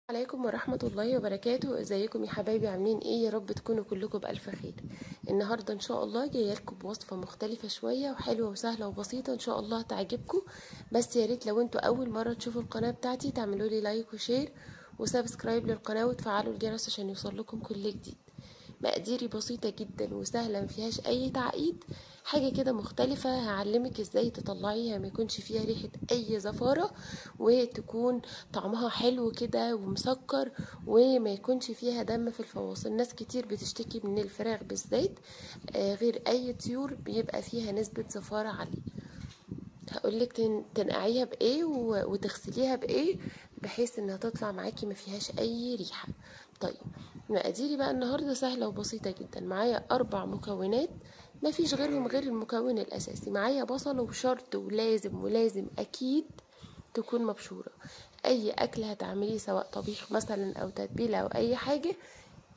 عليكم ورحمة الله وبركاته. ازيكم يا حبايبي؟ عاملين ايه؟ يا رب تكونوا كلكم بألف خير. النهاردة ان شاء الله جايه لكم بوصفة مختلفة شوية وحلوة وسهلة وبسيطة، ان شاء الله تعجبكم. بس يا ريت لو انتوا اول مرة تشوفوا القناة بتاعتي تعملوا لي لايك وشير وسبسكرايب للقناة وتفعلوا الجرس عشان يوصل لكم كل جديد. مقاديري بسيطة جدا وسهلة، مفيهاش اي تعقيد، حاجة كده مختلفة. هعلمك ازاي تطلعيها ما يكونش فيها ريحة اي زفارة، وتكون طعمها حلو كده ومسكر، وما يكونش فيها دم في الفواصل. ناس كتير بتشتكي من الفراخ بالذات غير اي طيور بيبقى فيها نسبة زفارة عالية. هقولك تنقعيها بايه وتغسليها بايه بحيث انها تطلع معاكي ما فيهاش اي ريحة. طيب، مقاديري بقى النهاردة سهلة وبسيطة جدا. معايا 4 مكونات، ما فيش غيرهم غير المكون الاساسي. معايا بصل، وشرط ولازم اكيد تكون مبشورة. اي اكل هتعمليه سواء طبيخ مثلا او تتبيله او اي حاجه،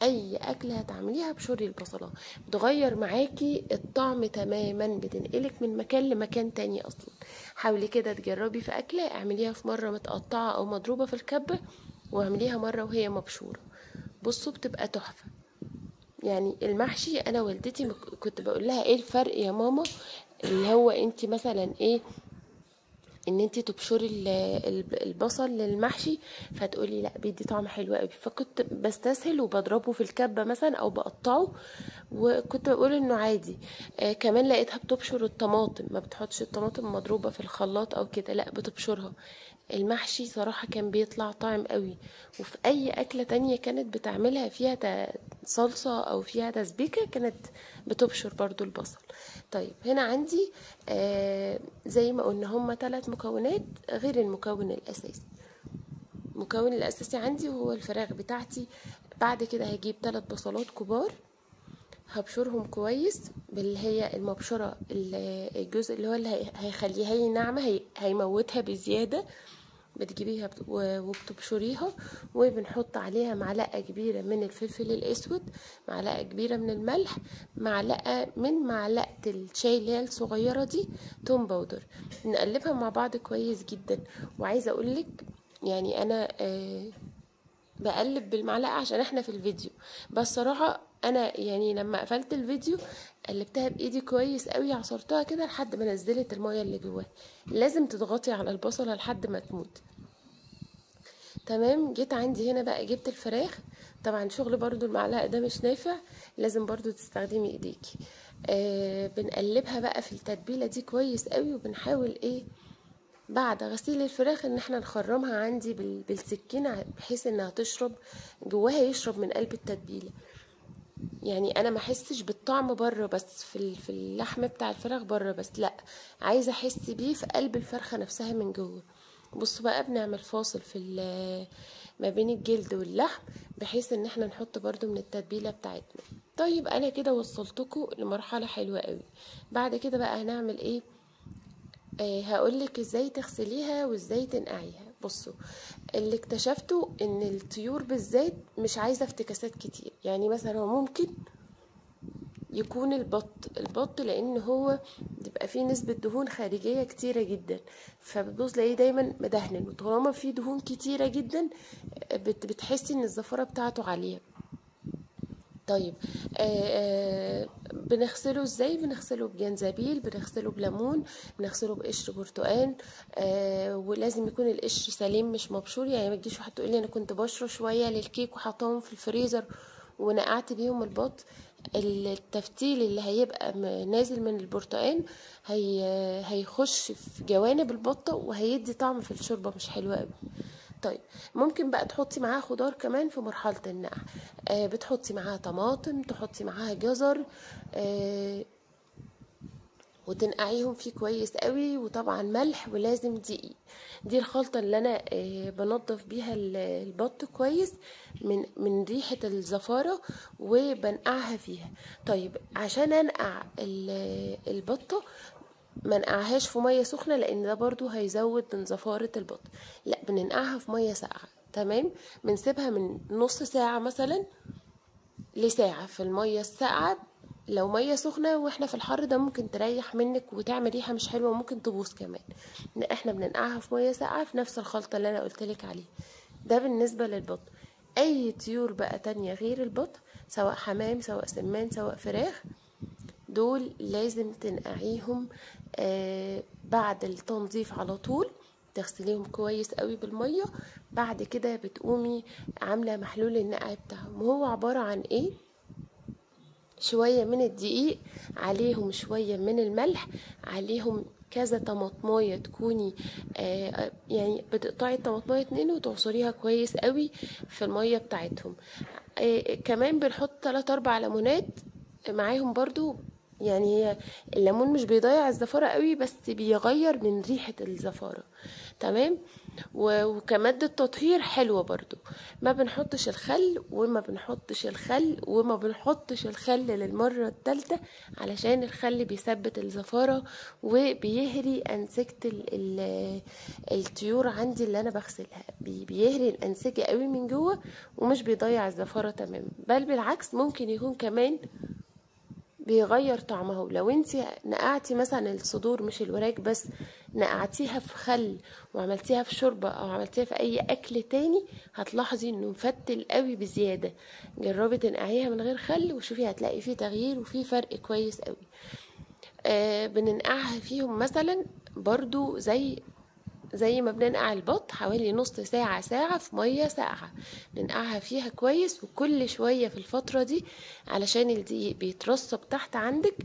اي اكل هتعمليها بشوري البصله بتغير معاكي الطعم تماما، بتنقلك من مكان لمكان تاني اصلا. حاولي كده تجربي في اكله، اعمليها في مره متقطعه او مضروبه في الكبه، واعمليها مره وهي مبشوره. بصوا بتبقى تحفه. يعني المحشي، انا والدتي كنت بقول لها ايه الفرق يا ماما، اللي هو انت مثلا ايه ان انت تبشري البصل للمحشي، فتقولي لا بيدي طعم حلو قوي. فكنت بستسهل وبضربه في الكبه مثلا او بقطعه، وكنت بقول انه عادي. كمان لقيتها بتبشر الطماطم، ما بتحطش الطماطم مضروبه في الخلاط او كده، لا بتبشرها. المحشي صراحة كان بيطلع طعم قوي. وفي اي اكلة تانية كانت بتعملها فيها صلصة او فيها تسبيكة، كانت بتبشر برضو البصل. طيب هنا عندي زي ما قلنا هما 3 مكونات غير المكون الاساسي. المكون الاساسي عندي هو الفراخ بتاعتي. بعد كده هجيب 3 بصلات كبار، هبشرهم كويس باللي هي المبشرة، الجزء اللي هو اللي هيخليها ناعمة، هيموتها بزيادة. بتجيبيها وبتبشريها، وبنحط عليها معلقة كبيرة من الفلفل الأسود، معلقة كبيرة من الملح، معلقة الشاي اللي هي الصغيرة دي توم باودر. نقلبها مع بعض كويس جدا. وعايزة أقولك يعني أنا بقلب بالمعلقة عشان احنا في الفيديو، بس صراحة انا يعني لما قفلت الفيديو قلبتها بايدي كويس قوي، عصرتها كده لحد ما نزلت المية اللي جواها. لازم تضغطي على البصلة لحد ما تموت. تمام. جيت عندي هنا بقى جبت الفراخ. طبعا شغل برضو المعلقة ده مش نافع، لازم برضو تستخدمي ايديكي. بنقلبها بقى في التتبيلة دي كويس قوي، وبنحاول ايه بعد غسيل الفراخ ان احنا نخرمها عندي بالسكينة، بحيث انها تشرب جواها، يشرب من قلب التتبيلة. يعني انا ما احسش بالطعم بره بس في اللحم بتاع الفراخ بره بس، لا، عايزه احس بيه في قلب الفرخه نفسها من جوه. بصوا بقى بنعمل فاصل ما بين الجلد واللحم، بحيث ان احنا نحط برضو من التتبيله بتاعتنا. طيب انا كده وصلتكم لمرحله حلوه قوي. بعد كده بقى هنعمل ايه؟ هقولك ازاي تغسليها وازاي تنقعيها. بصوا، اللي اكتشفته ان الطيور بالذات مش عايزه افتكاسات كتير. يعني مثلا هو ممكن يكون البط لان هو بيبقى فيه نسبة دهون خارجية كتيرة جدا، فبتبص تلاقيه دايما مدهن، وطالما فيه دهون كتيرة جدا بتحسي ان الزفرة بتاعته عالية. طيب بنغسله ازاي؟ بنغسله بجنزبيل، بنغسله بليمون، بنغسله بقشر برتقان. ولازم يكون القشر سليم مش مبشور. يعني ما تجيش واحد تقول لي انا كنت بشره شويه للكيك وحطاهم في الفريزر ونقعت بيهم البط. التفتيل اللي هيبقى نازل من البرتقان هيخش في جوانب البطه وهيدي طعم في الشوربه مش حلو قوي. طيب ممكن بقى تحطي معاها خضار كمان في مرحلة النقع. بتحطي معاها طماطم، تحطي معاها جزر، وتنقعيهم فيه كويس قوي، وطبعا ملح، ولازم دقيق. دي الخلطة اللي انا بنضف بيها البط كويس من ريحة الزفارة، وبنقعها فيها. طيب عشان انقع البطة ما نقعهاش في ميه سخنه، لان ده برضو هيزود من زفاره البط. لا، بننقعها في ميه ساقعه. تمام. بنسيبها من نص ساعه مثلا لساعه في الميه الساقعه. لو ميه سخنه واحنا في الحر ده ممكن تريح منك وتعمل ريحه مش حلوه، وممكن تبوظ كمان. احنا بننقعها في ميه ساقعه في نفس الخلطه اللي انا قلتلك عليها. ده بالنسبة للبط. اي طيور بقى تانية غير البط، سواء حمام سواء سمان سواء فراخ، دول لازم تنقعيهم بعد التنظيف على طول. تغسليهم كويس قوي بالمية، بعد كده بتقومي عاملة محلول النقع بتاعهم. وهو عبارة عن ايه؟ شوية من الدقيق، عليهم شوية من الملح، عليهم كذا طماطمايه تكوني يعني بتقطعي الطماطمايه 2 وتعصريها كويس قوي في الميه بتاعتهم. كمان بنحط 3-4 ليمونات معاهم برضو. يعني هي الليمون مش بيضيع الزفارة قوي، بس بيغير من ريحة الزفارة. تمام. وكمادة تطهير حلوة برضو. ما بنحطش الخل وما بنحطش الخل للمرة الثالثة، علشان الخل بيثبت الزفارة وبيهري أنسجة الطيور عندي اللي أنا بغسلها. بيهري الأنسجة قوي من جوه، ومش بيضيع الزفارة تماما، بل بالعكس ممكن يكون كمان بيغير طعمها. لو انت نقعتي مثلا الصدور مش الوراك بس، نقعتيها في خل وعملتيها في شوربة او عملتيها في اي اكل تاني، هتلاحظي انه مفتل قوي بزيادة. جربي تنقعيها من غير خل وشوفي هتلاقي فيه تغيير وفيه فرق كويس قوي. بننقعها فيهم مثلا برضو زي ما بننقع البط، حوالي نص ساعة في مية ساقعة، ننقعها فيها كويس. وكل شوية في الفترة دي، علشان الدقيق بيترسب تحت عندك،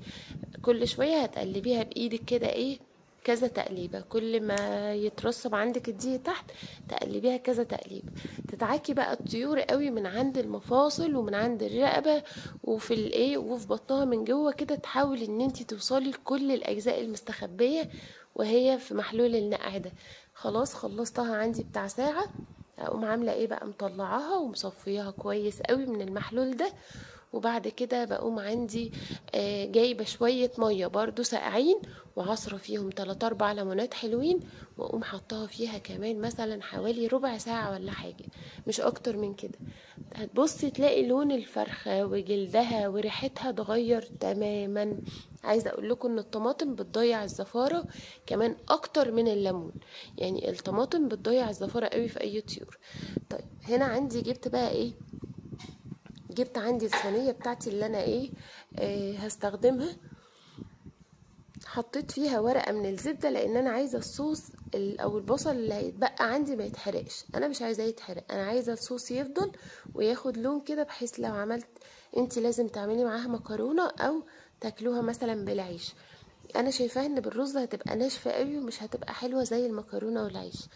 كل شوية هتقلبيها بإيدك كده كذا تقليبة. كل ما يترسب عندك الدقيق تحت تقلبيها كذا تقليبة. تتعاكي بقى الطيور قوي من عند المفاصل ومن عند الرقبة وفي وفي بطنها من جوه كده، تحاولي ان انتي توصلي لكل الاجزاء المستخبية وهي في محلول النقع ده. خلاص خلصتها عندي بتاع ساعة، اقوم عاملة بقى مطلعاها ومصفياها كويس قوي من المحلول ده. وبعد كده بقوم عندي جايبة شوية مية برضو ساقعين، وعصرة فيهم 3-4 ليمونات حلوين، واقوم حطاها فيها كمان مثلا حوالي ربع ساعة ولا حاجة، مش اكتر من كده. هتبصي تلاقي لون الفرخة وجلدها وريحتها اتغير تماما. عايزة اقول لكم ان الطماطم بتضيع الزفارة كمان اكتر من الليمون. يعني الطماطم بتضيع الزفارة قوي في اي طيور. طيب هنا عندي جبت بقى جبت عندي الصينية بتاعتي اللي انا هستخدمها. حطيت فيها ورقة من الزبدة، لان انا عايزة الصوص او البصل اللي هيتبقى عندي ما يتحرقش. انا مش عايزاه يتحرق، انا عايزة الصوص يفضل وياخد لون كده، بحيث لو عملت انتي لازم تعملي معاها مكرونة او تاكلوها مثلا بالعيش. انا شايفاها ان بالرز هتبقى ناشفة قوي ومش هتبقى حلوة زي المكرونة والعيش.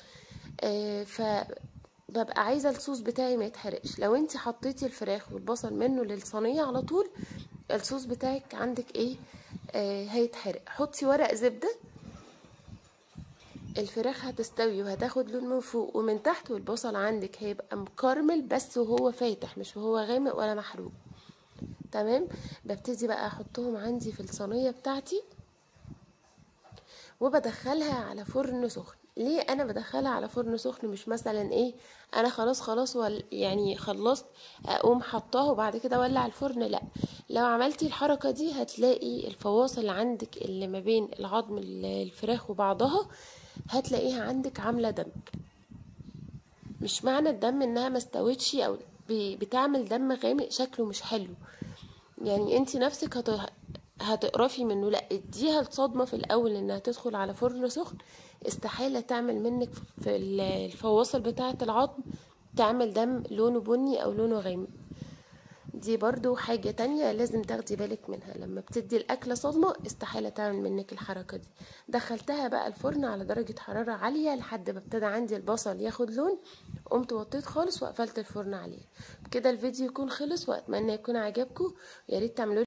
ببقى عايزه الصوص بتاعي ما يتحرقش. لو انت حطيتي الفراخ والبصل منه للصينيه على طول، الصوص بتاعك عندك هيتحرق. حطي ورق زبده، الفراخ هتستوي وهتاخد لون من فوق ومن تحت، والبصل عندك هيبقى مكرمل بس وهو فاتح، مش وهو غامق ولا محروق. تمام. ببتدي بقى احطهم عندي في الصينيه بتاعتي وبدخلها على فرن سخن. ليه انا بدخلها على فرن سخن؟ مش مثلا انا خلاص يعني خلصت اقوم حطاه وبعد كده اولع الفرن، لا. لو عملتي الحركة دي هتلاقي الفواصل عندك اللي ما بين العظم الفراخ وبعضها هتلاقيها عندك عاملة دم. مش معنى الدم انها ما استوتش او بتعمل دم غامق شكله مش حلو. يعني انت نفسك هتقرفي منه. لا، اديها الصدمة في الاول انها تدخل على فرن سخن، استحالة تعمل منك في الفواصل بتاعة العظم تعمل دم لونه بني او لونه غامق. دي برضو حاجة تانية لازم تاخدي بالك منها. لما بتدي الأكلة صدمة استحالة تعمل منك الحركة دي. دخلتها بقى الفرن على درجة حرارة عالية لحد ما ابتدى عندي البصل ياخد لون، قمت وطيت خالص وقفلت الفرن عليه. بكده الفيديو يكون خلص، واتمنى يكون عجبكم. يا ريت تعملوا